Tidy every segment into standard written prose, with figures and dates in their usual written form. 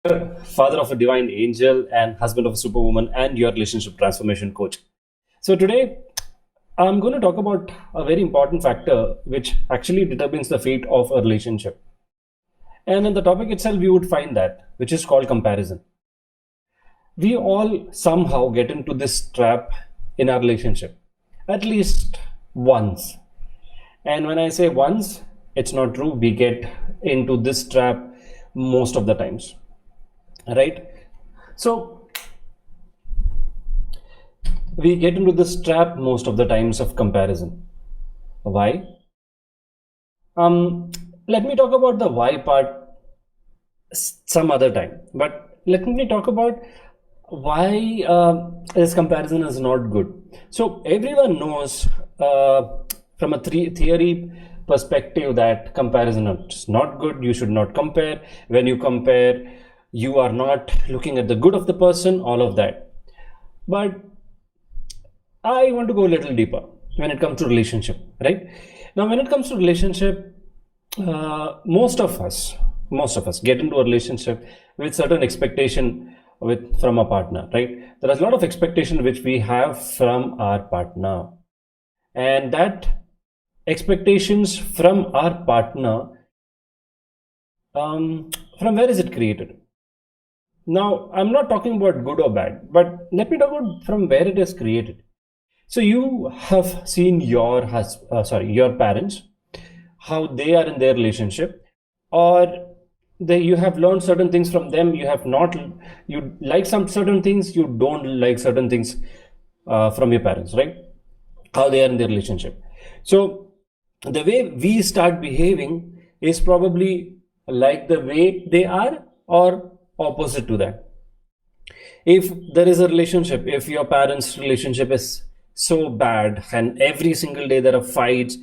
father of a divine angel and husband of a superwoman and your relationship transformation coach. So today I'm going to talk about a very important factor which actually determines the fate of a relationship. And in the topic itself, we would find that, which is called comparison. We all somehow get into this trap in our relationship, at least once. And when I say once, it's not true. We get into this trap most of the times, right? So we get into this trap most of the times of comparison. Why? Let me talk about the why part some other time. But let me talk about why this comparison is not good. So everyone knows from a theory perspective that comparison is not good. You should not compare. When you compare, you are not looking at the good of the person, all of that. But I want to go a little deeper when it comes to relationship, right? Now, when it comes to relationship, most of us get into a relationship with certain expectation from a partner, right? There is a lot of expectation which we have from our partner, and that expectations from our partner, from where is it created? Now, I'm not talking about good or bad, but let me talk about from where it is created. So you have seen your parents, how they are in their relationship, or you have learned certain things from them. You have not, you like some certain things, you don't like certain things from your parents, right? How they are in their relationship. So the way we start behaving is probably like the way they are, or opposite to that. If there is a relationship, if your parents' relationship is so bad and every single day there are fights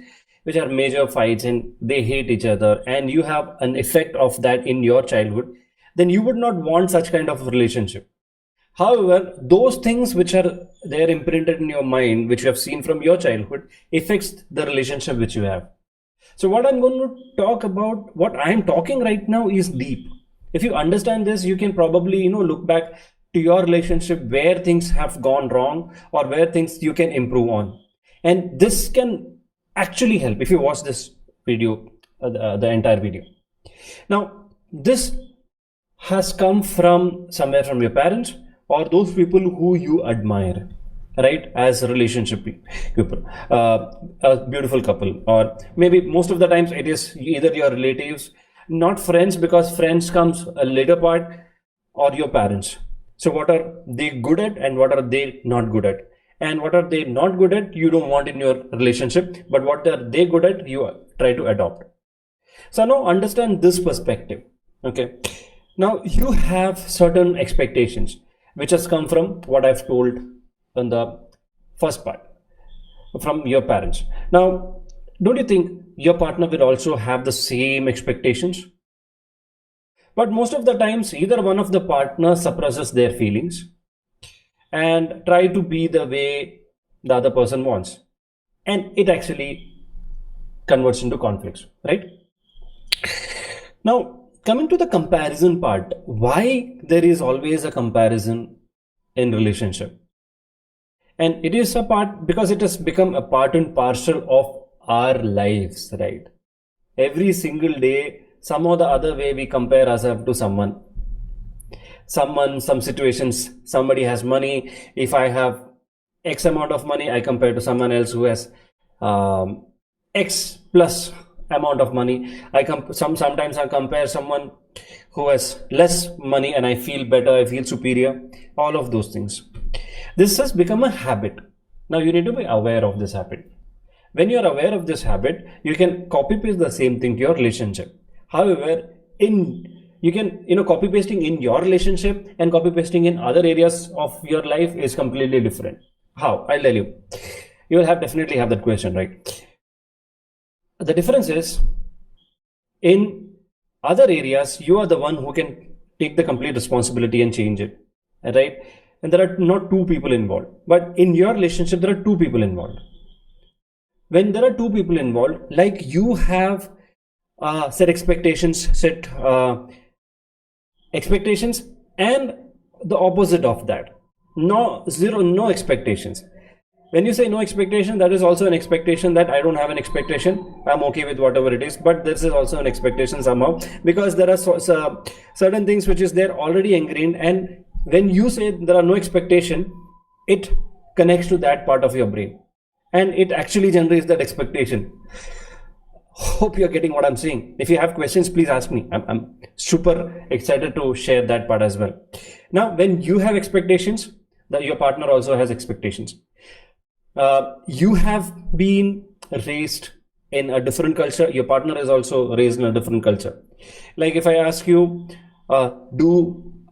which are major fights and they hate each other, and you have an effect of that in your childhood, then you would not want such kind of relationship. However, those things which are there imprinted in your mind, which you have seen from your childhood, affects the relationship which you have. So what I'm going to talk about, what I'm talking right now, is deep. If you understand this, you can probably look back to your relationship where things have gone wrong or where things you can improve on. And this can actually help if you watch this video, the entire video. Now, this has come from somewhere from your parents or those people who you admire, right? As a relationship people, a beautiful couple, or maybe most of the times it is either your relatives, not friends, because friends comes a later part, or your parents. So what are they good at and what are they not good at? And what are they not good at, you don't want in your relationship, but what are they good at, you try to adopt. So now understand this perspective. Okay. Now you have certain expectations which has come from what I've told in the first part, from your parents. Now, don't you think your partner will also have the same expectations? But most of the times, either one of the partners suppresses their feelings and try to be the way the other person wants. And it actually converts into conflicts, right? Now, coming to the comparison part, why there is always a comparison in relationship? And it is a part because it has become a part and parcel of our lives, right? Every single day, some or the other way, we compare ourselves to someone, some situations. Somebody has money. If I have X amount of money, I compare to someone else who has X plus amount of money. Sometimes I compare someone who has less money and I feel better, I feel superior, all of those things. This has become a habit. Now you need to be aware of this habit. When you are aware of this habit, you can copy paste the same thing to your relationship. However, you can copy pasting in your relationship and copy pasting in other areas of your life is completely different. How? I'll tell you. You will definitely have that question, right? The difference is, in other areas, you are the one who can take the complete responsibility and change it, right? And there are not two people involved. But in your relationship, there are two people involved. When there are two people involved, like you have set expectations, set expectations, and the opposite of that, no expectations. When you say no expectation, that is also an expectation that I don't have an expectation, I'm okay with whatever it is. But this is also an expectation somehow, because there are certain things which is there already ingrained, and when you say there are no expectation, it connects to that part of your brain, and it actually generates that expectation. Hope you're getting what I'm saying. If you have questions, please ask me. I'm super excited to share that part as well. Now, when you have expectations, that your partner also has expectations. You have been raised in a different culture. Your partner is also raised in a different culture. Like if I ask you,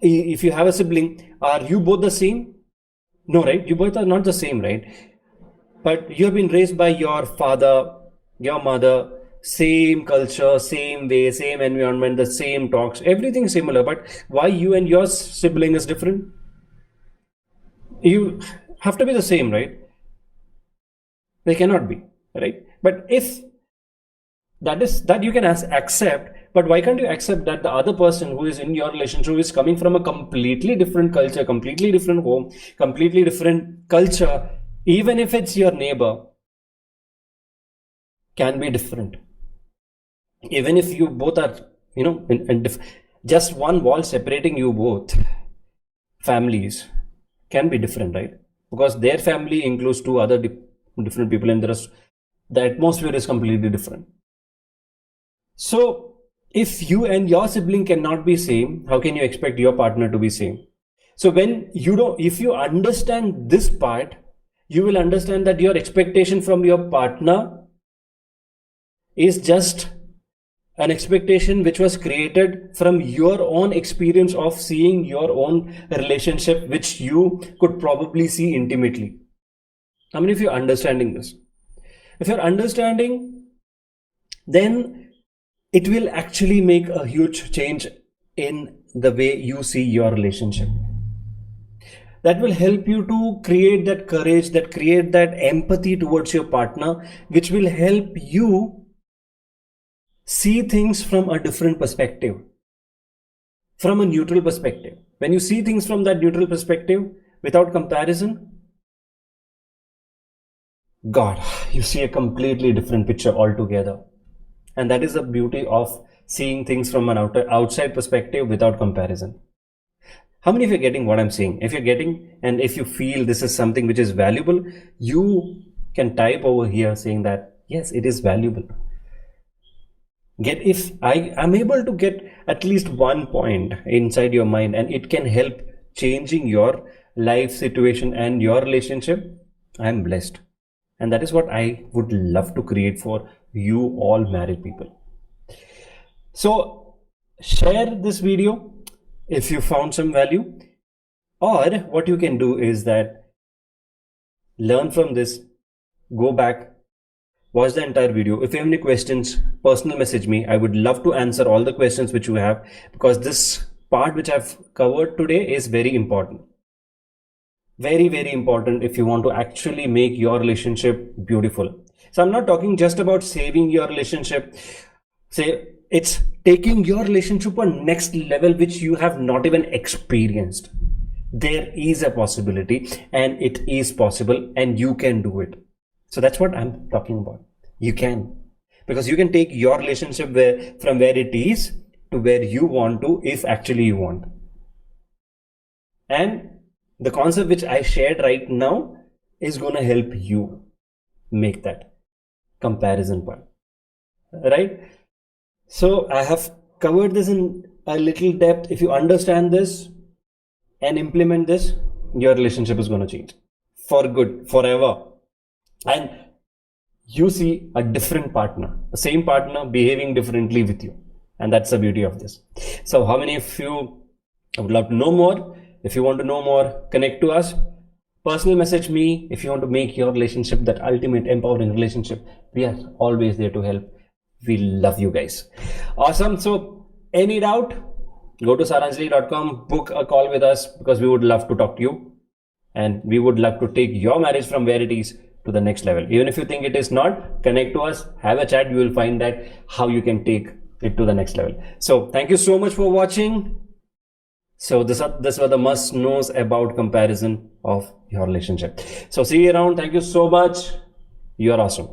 if you have a sibling, are you both the same? No, right? You both are not the same, right? But you have been raised by your father, your mother, same culture, same way, same environment, the same talks, everything similar. But why you and your sibling is different? You have to be the same, right? They cannot be, right? But if that you can accept, but why can't you accept that the other person who is in your relationship is coming from a completely different culture, completely different home, completely different culture, even if it's your neighbor, can be different. Even if you both are, just one wall separating you both, families can be different, right? Because their family includes two other different people, and the atmosphere is completely different. So if you and your sibling cannot be same, how can you expect your partner to be same? So if you understand this part, you will understand that your expectation from your partner is just an expectation which was created from your own experience of seeing your own relationship, which you could probably see intimately. How many of you are understanding this? If you're understanding, then it will actually make a huge change in the way you see your relationship. That will help you to create that courage, create that empathy towards your partner, which will help you see things from a different perspective, from a neutral perspective. When you see things from that neutral perspective, without comparison, God, you see a completely different picture altogether. And that is the beauty of seeing things from an outside perspective without comparison. How many of you are getting what I'm saying? If you're getting, and if you feel this is something which is valuable, you can type over here saying that, yes, it is valuable. If I am able to get at least 1 point inside your mind, and it can help changing your life situation and your relationship, I'm blessed. And that is what I would love to create for you all married people. So share this video if you found some value, or what you can do is that learn from this, go back, watch the entire video. If you have any questions, personal message me. I would love to answer all the questions which you have, because this part which I've covered today is very important. Very, very important if you want to actually make your relationship beautiful. So I'm not talking just about saving your relationship. Say it's taking your relationship to a next level which you have not even experienced. There is a possibility, and it is possible, and you can do it. So that's what I'm talking about. You can, because you can take your relationship from where it is to where you want to, if actually you want. And the concept which I shared right now is going to help you make that comparison part, right? So I have covered this in a little depth. If you understand this and implement this, your relationship is going to change for good, forever. And you see a different partner, the same partner behaving differently with you. And that's the beauty of this. So how many of you would love to know more? If you want to know more, connect to us. Personal message me if you want to make your relationship that ultimate empowering relationship. We are always there to help. We love you guys. Awesome. So any doubt, go to saranjali.com, book a call with us, because we would love to talk to you. And we would love to take your marriage from where it is to the next level. Even if you think it is not, connect to us, have a chat. You will find that how you can take it to the next level. So thank you so much for watching. So this were the must knows about comparison of your relationship. So see you around. Thank you so much. You are awesome.